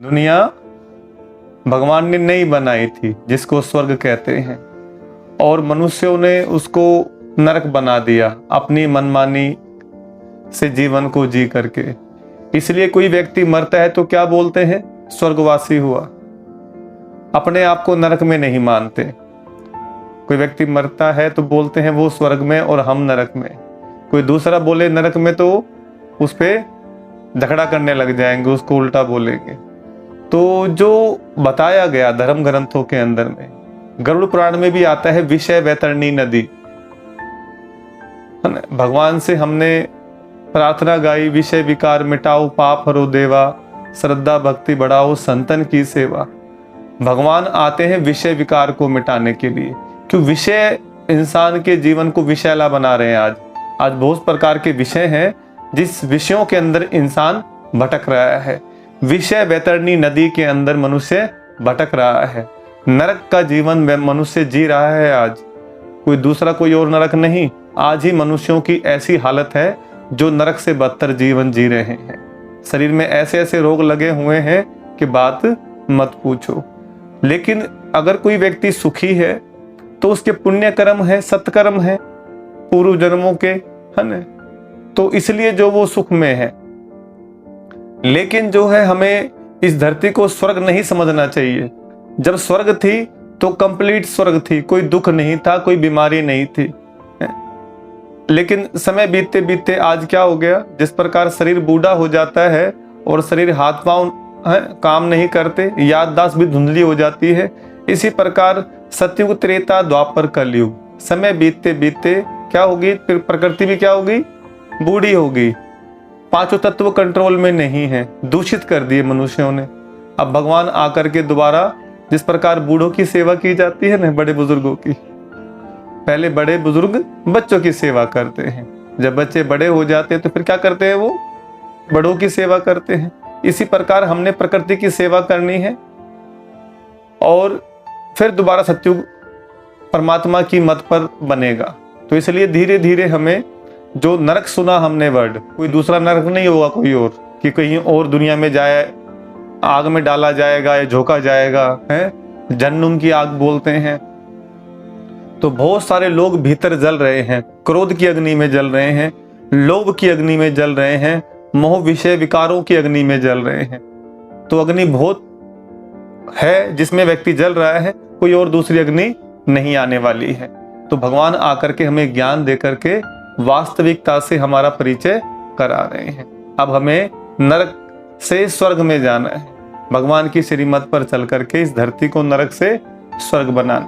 दुनिया भगवान ने नहीं बनाई थी जिसको स्वर्ग कहते हैं, और मनुष्यों ने उसको नरक बना दिया अपनी मनमानी से जीवन को जी करके। इसलिए कोई व्यक्ति मरता है तो क्या बोलते हैं? स्वर्गवासी हुआ। अपने आप को नरक में नहीं मानते। कोई व्यक्ति मरता है तो बोलते हैं वो स्वर्ग में और हम नरक में। कोई दूसरा बोले नरक में तो उस पे झगड़ा करने लग जाएंगे, उसको उल्टा बोलेंगे। तो जो बताया गया धर्म ग्रंथों के अंदर में, गरुड़ पुराण में भी आता है विषय वैतरणी नदी, है ना। भगवान से हमने प्रार्थना गाई, विषय विकार मिटाओ पाप हरो देवा, श्रद्धा भक्ति बढ़ाओ संतन की सेवा। भगवान आते हैं विषय विकार को मिटाने के लिए, क्यों? विषय इंसान के जीवन को विषैला बना रहे हैं। आज बहुत प्रकार के विषय हैं जिस विषयों के अंदर इंसान भटक रहा है। विषय वैतरणी नदी के अंदर मनुष्य भटक रहा है। नरक का जीवन मनुष्य जी रहा है आज, कोई दूसरा कोई और नरक नहीं। आज ही मनुष्यों की ऐसी हालत है जो नरक से बदतर जीवन जी रहे हैं। शरीर में ऐसे ऐसे रोग लगे हुए हैं कि बात मत पूछो। लेकिन अगर कोई व्यक्ति सुखी है तो उसके पुण्य कर्म है, सत्कर्म है पूर्व जन्मों के, है ना, तो इसलिए जो वो सुख में है। लेकिन जो है हमें इस धरती को स्वर्ग नहीं समझना चाहिए। जब स्वर्ग थी तो कंप्लीट स्वर्ग थी, कोई दुख नहीं था, कोई बीमारी नहीं थी। लेकिन समय बीतते बीतते आज क्या हो गया, जिस प्रकार शरीर बूढ़ा हो जाता है और शरीर हाथ पांव काम नहीं करते, याददाश्त भी धुंधली हो जाती है, इसी प्रकार सतयुग त्रेता द्वापर कलयुग, समय बीतते बीतते क्या होगी, फिर प्रकृति भी क्या होगी, बूढ़ी होगी। पांचों तत्व कंट्रोल में नहीं है, दूषित कर दिए मनुष्यों ने। अब भगवान आकर के दोबारा, जिस प्रकार बूढ़ों की सेवा की जाती है ना, बड़े बुजुर्गों की, पहले बड़े बुजुर्ग बच्चों की सेवा करते हैं, जब बच्चे बड़े हो जाते हैं तो फिर क्या करते हैं, वो बड़ों की सेवा करते हैं। इसी प्रकार हमने प्रकृति की सेवा करनी है और फिर दोबारा सतयुग परमात्मा की मत पर बनेगा। तो इसलिए धीरे धीरे हमें जो नरक सुना हमने वर्ड, कोई दूसरा नरक नहीं होगा कोई और, कि कहीं और दुनिया में जाए, आग में डाला जाएगा या झोंका जाएगा, है जहन्नुम की आग बोलते हैं। तो बहुत सारे लोग भीतर जल रहे हैं, क्रोध की अग्नि में जल रहे हैं, लोभ की अग्नि में जल रहे हैं, मोह विषय विकारों की अग्नि में जल रहे हैं। तो अग्नि बहुत है जिसमें व्यक्ति जल रहा है, कोई और दूसरी अग्नि नहीं आने वाली है। तो भगवान आकर के हमें ज्ञान देकर के वास्तविकता से हमारा परिचय करा रहे हैं। अब हमें नरक से स्वर्ग में जाना है, भगवान की श्रीमत पर चल करके इस धरती को नरक से स्वर्ग बनाना।